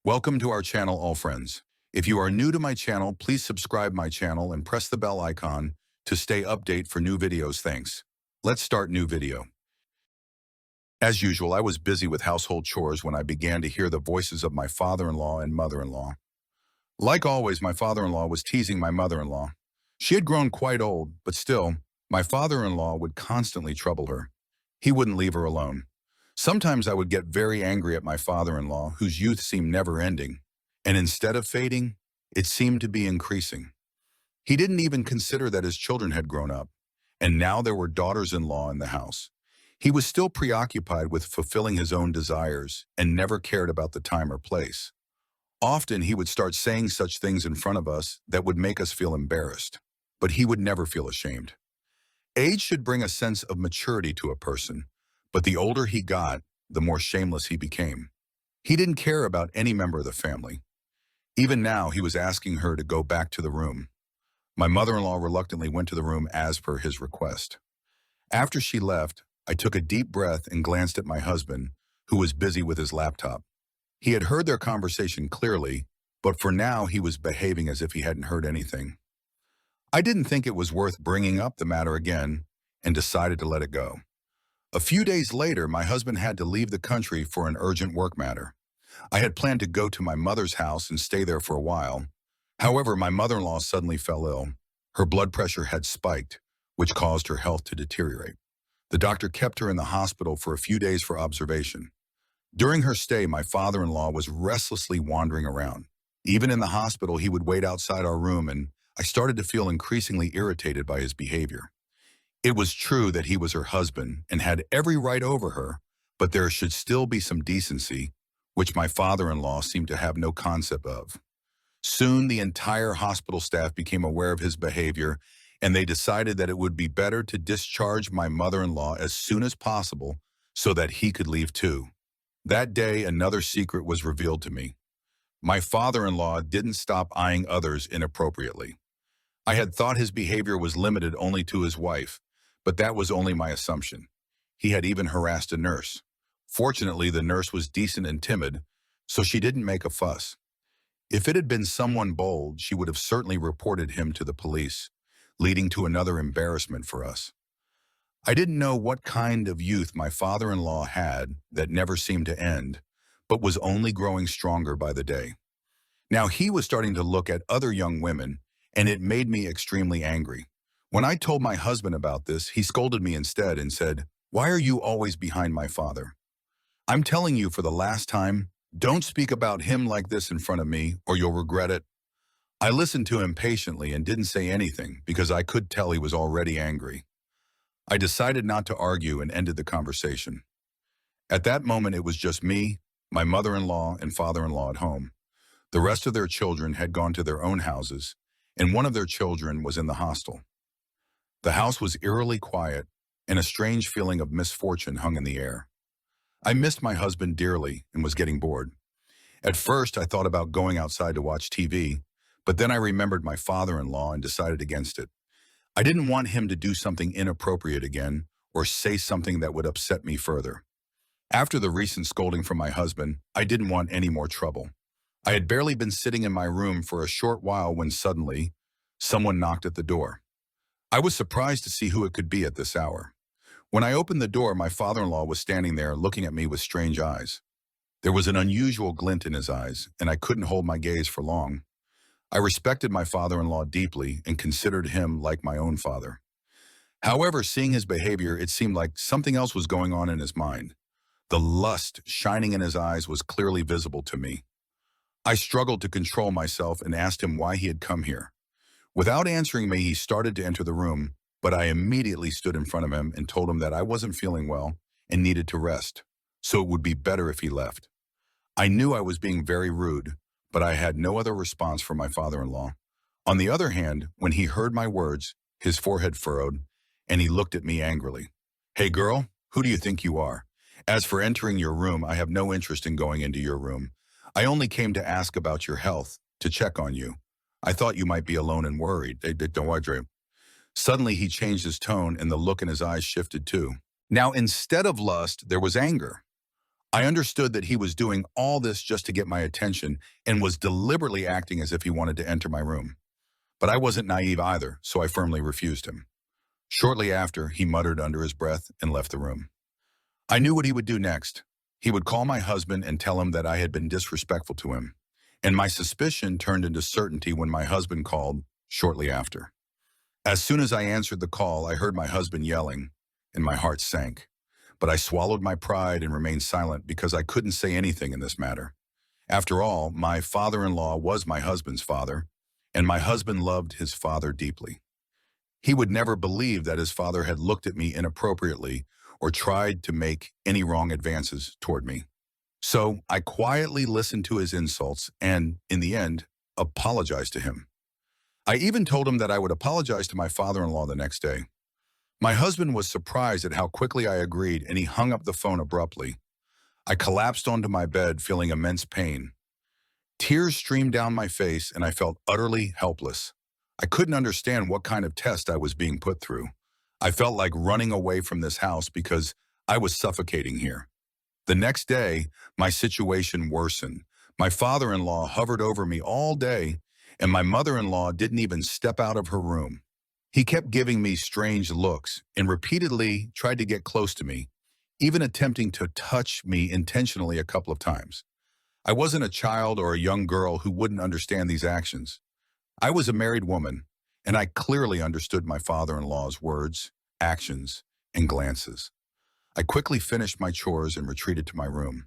Welcome to our channel, all friends. If you are new to my channel, please subscribe my channel and press the bell icon to stay update for new videos. Thanks. Let's start new video. As usual, I was busy with household chores when I began to hear the voices of my father-in-law and mother-in-law. Like always, my father-in-law was teasing my mother-in-law. She had grown quite old, but still, my father-in-law would constantly trouble her. He wouldn't leave her alone. Sometimes I would get very angry at my father-in-law, whose youth seemed never ending, and instead of fading, it seemed to be increasing. He didn't even consider that his children had grown up, and now there were daughters-in-law in the house. He was still preoccupied with fulfilling his own desires and never cared about the time or place. Often he would start saying such things in front of us that would make us feel embarrassed, but he would never feel ashamed. Age should bring a sense of maturity to a person, but the older he got, the more shameless he became. He didn't care about any member of the family. Even now, he was asking her to go back to the room. My mother-in-law reluctantly went to the room as per his request. After she left, I took a deep breath and glanced at my husband, who was busy with his laptop. He had heard their conversation clearly, but for now he was behaving as if he hadn't heard anything. I didn't think it was worth bringing up the matter again and decided to let it go. A few days later, my husband had to leave the country for an urgent work matter. I had planned to go to my mother's house and stay there for a while. However, my mother-in-law suddenly fell ill. Her blood pressure had spiked, which caused her health to deteriorate. The doctor kept her in the hospital for a few days for observation. During her stay, my father-in-law was restlessly wandering around. Even in the hospital, he would wait outside our room, and I started to feel increasingly irritated by his behavior. It was true that he was her husband and had every right over her, but there should still be some decency, which my father-in-law seemed to have no concept of. Soon, the entire hospital staff became aware of his behavior, and they decided that it would be better to discharge my mother-in-law as soon as possible so that he could leave too. That day, another secret was revealed to me. My father-in-law didn't stop eyeing others inappropriately. I had thought his behavior was limited only to his wife, but that was only my assumption. He had even harassed a nurse. Fortunately, the nurse was decent and timid, so she didn't make a fuss. If it had been someone bold, she would have certainly reported him to the police, leading to another embarrassment for us. I didn't know what kind of youth my father-in-law had that never seemed to end, but was only growing stronger by the day. Now he was starting to look at other young women, and it made me extremely angry. When I told my husband about this, he scolded me instead and said, "Why are you always behind my father? I'm telling you for the last time, don't speak about him like this in front of me or you'll regret it." I listened to him patiently and didn't say anything because I could tell he was already angry. I decided not to argue and ended the conversation. At that moment, it was just me, my mother-in-law, and father-in-law at home. The rest of their children had gone to their own houses, and one of their children was in the hostel. The house was eerily quiet, and a strange feeling of misfortune hung in the air. I missed my husband dearly and was getting bored. At first, I thought about going outside to watch TV, but then I remembered my father-in-law and decided against it. I didn't want him to do something inappropriate again or say something that would upset me further. After the recent scolding from my husband, I didn't want any more trouble. I had barely been sitting in my room for a short while when suddenly, someone knocked at the door. I was surprised to see who it could be at this hour. When I opened the door, my father-in-law was standing there looking at me with strange eyes. There was an unusual glint in his eyes, and I couldn't hold my gaze for long. I respected my father-in-law deeply and considered him like my own father. However, seeing his behavior, it seemed like something else was going on in his mind. The lust shining in his eyes was clearly visible to me. I struggled to control myself and asked him why he had come here. Without answering me, he started to enter the room, but I immediately stood in front of him and told him that I wasn't feeling well and needed to rest, so it would be better if he left. I knew I was being very rude, but I had no other response from my father-in-law. On the other hand, when he heard my words, his forehead furrowed, and he looked at me angrily. "Hey girl, who do you think you are? As for entering your room, I have no interest in going into your room. I only came to ask about your health, to check on you. I thought you might be alone and worried. Don't worry." Suddenly, he changed his tone and the look in his eyes shifted too. Now, instead of lust, there was anger. I understood that he was doing all this just to get my attention and was deliberately acting as if he wanted to enter my room. But I wasn't naive either, so I firmly refused him. Shortly after, he muttered under his breath and left the room. I knew what he would do next. He would call my husband and tell him that I had been disrespectful to him. And my suspicion turned into certainty when my husband called shortly after. As soon as I answered the call, I heard my husband yelling, and my heart sank. But I swallowed my pride and remained silent because I couldn't say anything in this matter. After all, my father-in-law was my husband's father, and my husband loved his father deeply. He would never believe that his father had looked at me inappropriately or tried to make any wrong advances toward me. So I quietly listened to his insults and, in the end, apologized to him. I even told him that I would apologize to my father-in-law the next day. My husband was surprised at how quickly I agreed, and he hung up the phone abruptly. I collapsed onto my bed, feeling immense pain. Tears streamed down my face, and I felt utterly helpless. I couldn't understand what kind of test I was being put through. I felt like running away from this house because I was suffocating here. The next day, my situation worsened. My father-in-law hovered over me all day, and my mother-in-law didn't even step out of her room. He kept giving me strange looks and repeatedly tried to get close to me, even attempting to touch me intentionally a couple of times. I wasn't a child or a young girl who wouldn't understand these actions. I was a married woman, and I clearly understood my father-in-law's words, actions, and glances. I quickly finished my chores and retreated to my room.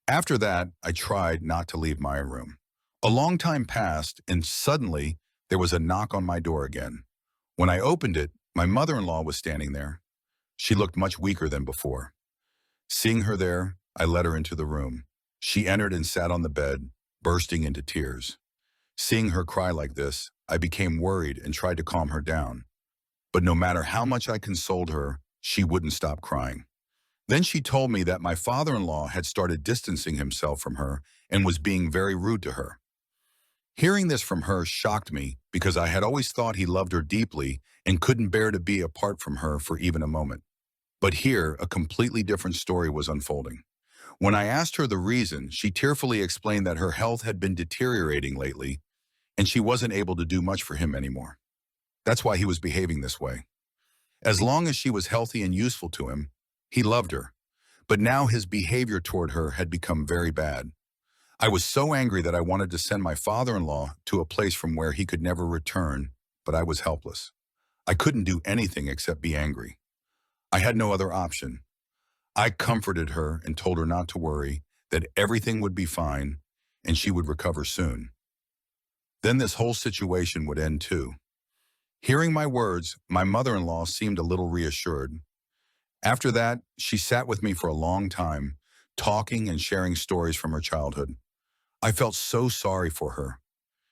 After that, I tried not to leave my room. A long time passed, and suddenly there was a knock on my door again. When I opened it, my mother-in-law was standing there. She looked much weaker than before. Seeing her there, I led her into the room. She entered and sat on the bed, bursting into tears. Seeing her cry like this, I became worried and tried to calm her down. But no matter how much I consoled her, she wouldn't stop crying. Then she told me that my father-in-law had started distancing himself from her and was being very rude to her. Hearing this from her shocked me because I had always thought he loved her deeply and couldn't bear to be apart from her for even a moment. But here, a completely different story was unfolding. When I asked her the reason, she tearfully explained that her health had been deteriorating lately and she wasn't able to do much for him anymore. That's why he was behaving this way. As long as she was healthy and useful to him, he loved her. But now his behavior toward her had become very bad. I was so angry that I wanted to send my father-in-law to a place from where he could never return, but I was helpless. I couldn't do anything except be angry. I had no other option. I comforted her and told her not to worry, that everything would be fine and she would recover soon. Then this whole situation would end too. Hearing my words, my mother-in-law seemed a little reassured. After that, she sat with me for a long time, talking and sharing stories from her childhood. I felt so sorry for her.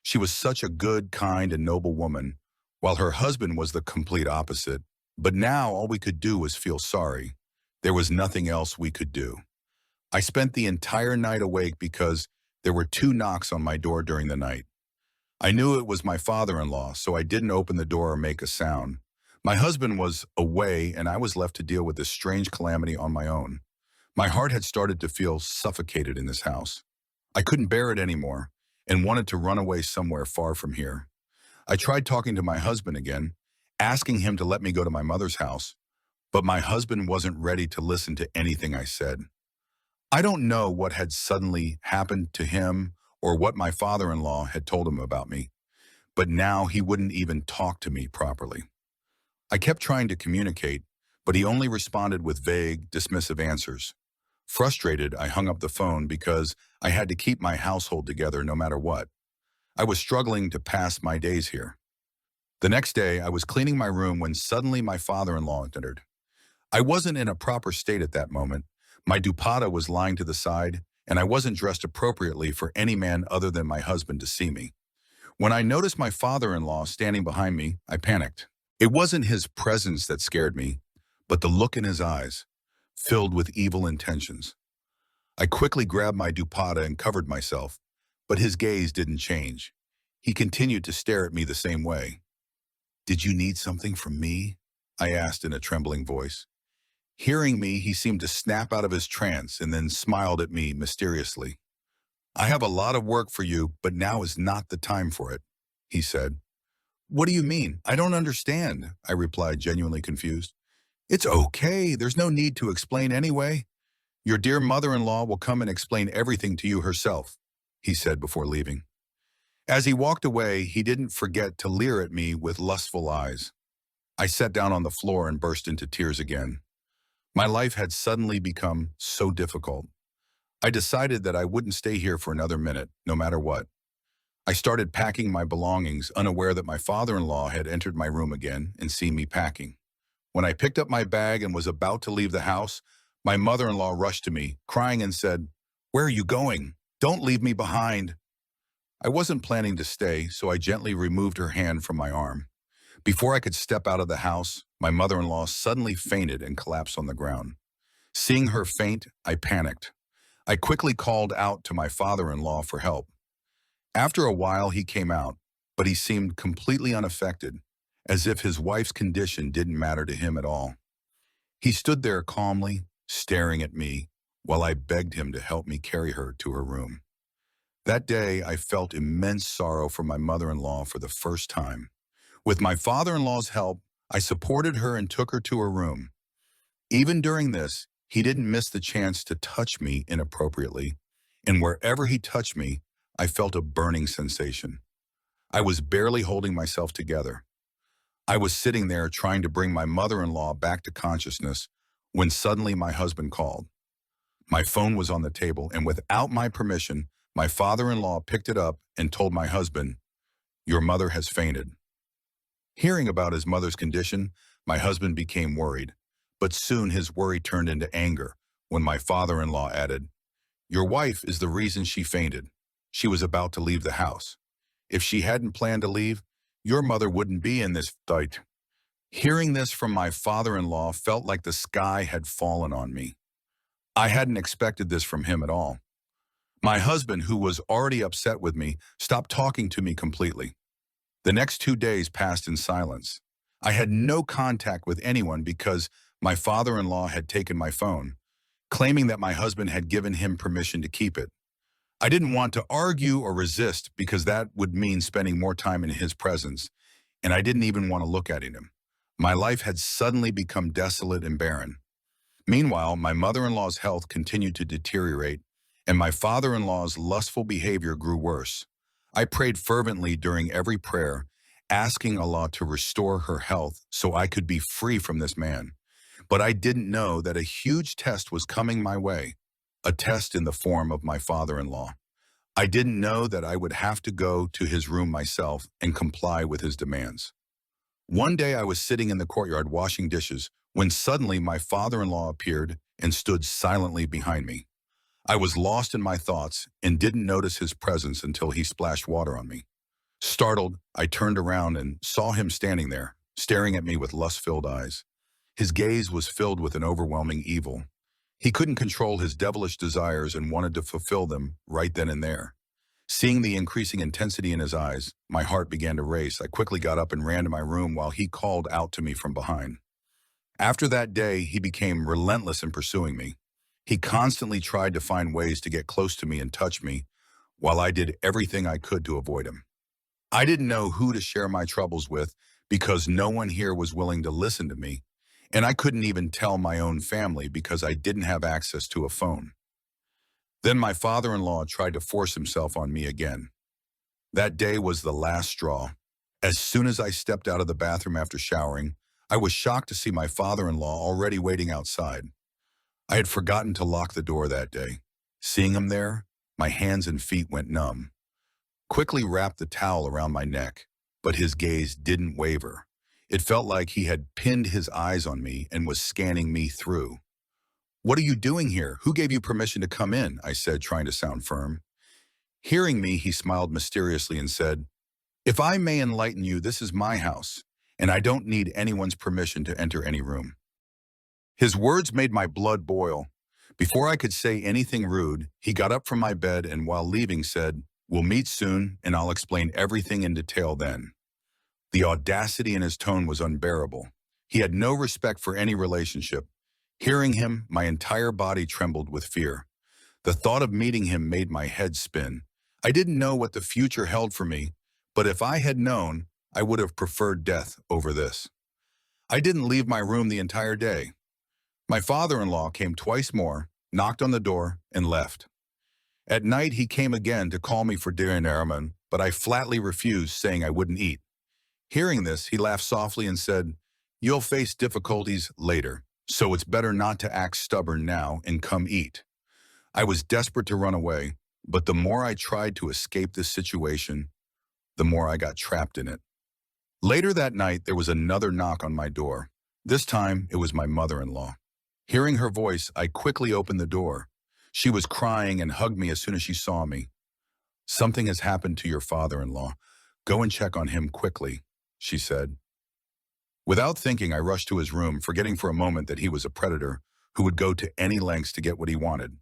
She was such a good, kind, and noble woman, while her husband was the complete opposite. But now all we could do was feel sorry. There was nothing else we could do. I spent the entire night awake because there were 2 knocks on my door during the night. I knew it was my father-in-law, so I didn't open the door or make a sound. My husband was away, and I was left to deal with this strange calamity on my own. My heart had started to feel suffocated in this house. I couldn't bear it anymore and wanted to run away somewhere far from here. I tried talking to my husband again, asking him to let me go to my mother's house, but my husband wasn't ready to listen to anything I said. I don't know what had suddenly happened to him or what my father-in-law had told him about me, but now he wouldn't even talk to me properly. I kept trying to communicate, but he only responded with vague, dismissive answers. Frustrated, I hung up the phone because I had to keep my household together no matter what. I was struggling to pass my days here. The next day, I was cleaning my room when suddenly my father-in-law entered. I wasn't in a proper state at that moment. My dupatta was lying to the side, and I wasn't dressed appropriately for any man other than my husband to see me. When I noticed my father-in-law standing behind me, I panicked. It wasn't his presence that scared me, but the look in his eyes, filled with evil intentions. I quickly grabbed my dupatta and covered myself, but his gaze didn't change. He continued to stare at me the same way. "Did you need something from me?" I asked in a trembling voice. Hearing me, he seemed to snap out of his trance and then smiled at me mysteriously. "I have a lot of work for you, but now is not the time for it," he said. "What do you mean? I don't understand," I replied, genuinely confused. "It's okay. There's no need to explain anyway. Your dear mother-in-law will come and explain everything to you herself," he said before leaving. As he walked away, he didn't forget to leer at me with lustful eyes. I sat down on the floor and burst into tears again. My life had suddenly become so difficult. I decided that I wouldn't stay here for another minute, no matter what. I started packing my belongings, unaware that my father-in-law had entered my room again and seen me packing. When I picked up my bag and was about to leave the house, my mother-in-law rushed to me, crying and said, "Where are you going? Don't leave me behind." I wasn't planning to stay, so I gently removed her hand from my arm. Before I could step out of the house, my mother-in-law suddenly fainted and collapsed on the ground. Seeing her faint, I panicked. I quickly called out to my father-in-law for help. After a while, he came out, but he seemed completely unaffected, as if his wife's condition didn't matter to him at all. He stood there calmly, staring at me, while I begged him to help me carry her to her room. That day, I felt immense sorrow for my mother-in-law for the first time. With my father-in-law's help, I supported her and took her to her room. Even during this, he didn't miss the chance to touch me inappropriately, and wherever he touched me, I felt a burning sensation. I was barely holding myself together. I was sitting there trying to bring my mother-in-law back to consciousness when suddenly my husband called. My phone was on the table, and without my permission, my father-in-law picked it up and told my husband, "Your mother has fainted." Hearing about his mother's condition, my husband became worried, but soon his worry turned into anger when my father-in-law added, "Your wife is the reason she fainted. She was about to leave the house. If she hadn't planned to leave, your mother wouldn't be in this state." Hearing this from my father-in-law felt like the sky had fallen on me. I hadn't expected this from him at all. My husband, who was already upset with me, stopped talking to me completely. The next 2 days passed in silence. I had no contact with anyone because my father-in-law had taken my phone, claiming that my husband had given him permission to keep it. I didn't want to argue or resist because that would mean spending more time in his presence, and I didn't even want to look at him. My life had suddenly become desolate and barren. Meanwhile, my mother-in-law's health continued to deteriorate, and my father-in-law's lustful behavior grew worse. I prayed fervently during every prayer, asking Allah to restore her health so I could be free from this man. But I didn't know that a huge test was coming my way, a test in the form of my father-in-law. I didn't know that I would have to go to his room myself and comply with his demands. One day I was sitting in the courtyard washing dishes when suddenly my father-in-law appeared and stood silently behind me. I was lost in my thoughts and didn't notice his presence until he splashed water on me. Startled, I turned around and saw him standing there, staring at me with lust-filled eyes. His gaze was filled with an overwhelming evil. He couldn't control his devilish desires and wanted to fulfill them right then and there. Seeing the increasing intensity in his eyes, my heart began to race. I quickly got up and ran to my room while he called out to me from behind. After that day, he became relentless in pursuing me. He constantly tried to find ways to get close to me and touch me, while I did everything I could to avoid him. I didn't know who to share my troubles with because no one here was willing to listen to me, and I couldn't even tell my own family because I didn't have access to a phone. Then my father-in-law tried to force himself on me again. That day was the last straw. As soon as I stepped out of the bathroom after showering, I was shocked to see my father-in-law already waiting outside. I had forgotten to lock the door that day. Seeing him there, my hands and feet went numb. Quickly wrapped the towel around my neck, but his gaze didn't waver. It felt like he had pinned his eyes on me and was scanning me through. "What are you doing here? Who gave you permission to come in?" I said, trying to sound firm. Hearing me, he smiled mysteriously and said, "If I may enlighten you, this is my house, and I don't need anyone's permission to enter any room." His words made my blood boil. Before I could say anything rude, he got up from my bed and while leaving said, "We'll meet soon, and I'll explain everything in detail then." The audacity in his tone was unbearable. He had no respect for any relationship. Hearing him, my entire body trembled with fear. The thought of meeting him made my head spin. I didn't know what the future held for me, but if I had known, I would have preferred death over this. I didn't leave my room the entire day. My father-in-law came twice more, knocked on the door, and left. At night, he came again to call me for dinner, but I flatly refused, saying I wouldn't eat. Hearing this, he laughed softly and said, "You'll face difficulties later, so it's better not to act stubborn now and come eat." I was desperate to run away, but the more I tried to escape this situation, the more I got trapped in it. Later that night, there was another knock on my door. This time, it was my mother-in-law. Hearing her voice, I quickly opened the door. She was crying and hugged me as soon as she saw me. "Something has happened to your father-in-law. Go and check on him quickly," she said. Without thinking, I rushed to his room, forgetting for a moment that he was a predator who would go to any lengths to get what he wanted.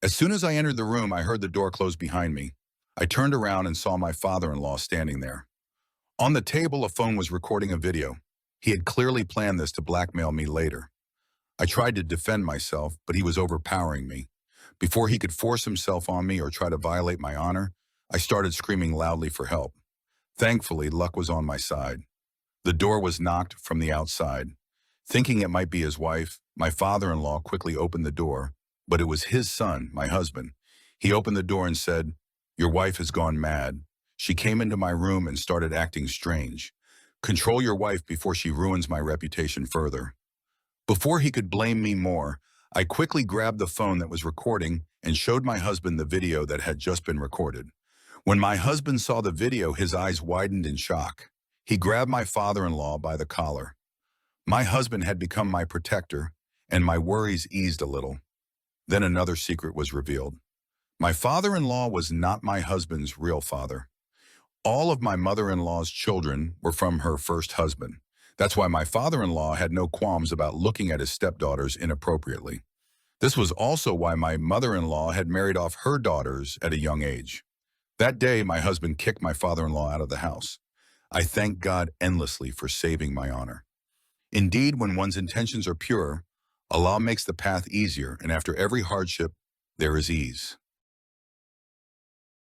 As soon as I entered the room, I heard the door close behind me. I turned around and saw my father-in-law standing there. On the table, a phone was recording a video. He had clearly planned this to blackmail me later. I tried to defend myself, but he was overpowering me. Before he could force himself on me or try to violate my honor, I started screaming loudly for help. Thankfully, luck was on my side. The door was knocked from the outside. Thinking it might be his wife, my father-in-law quickly opened the door, but it was his son, my husband. He opened the door and said, "Your wife has gone mad. She came into my room and started acting strange. Control your wife before she ruins my reputation further." Before he could blame me more, I quickly grabbed the phone that was recording and showed my husband the video that had just been recorded. When my husband saw the video, his eyes widened in shock. He grabbed my father-in-law by the collar. My husband had become my protector, and my worries eased a little. Then another secret was revealed. My father-in-law was not my husband's real father. All of my mother-in-law's children were from her first husband. That's why my father-in-law had no qualms about looking at his stepdaughters inappropriately. This was also why my mother-in-law had married off her daughters at a young age. That day, my husband kicked my father-in-law out of the house. I thank God endlessly for saving my honor. Indeed, when one's intentions are pure, Allah makes the path easier, and after every hardship, there is ease.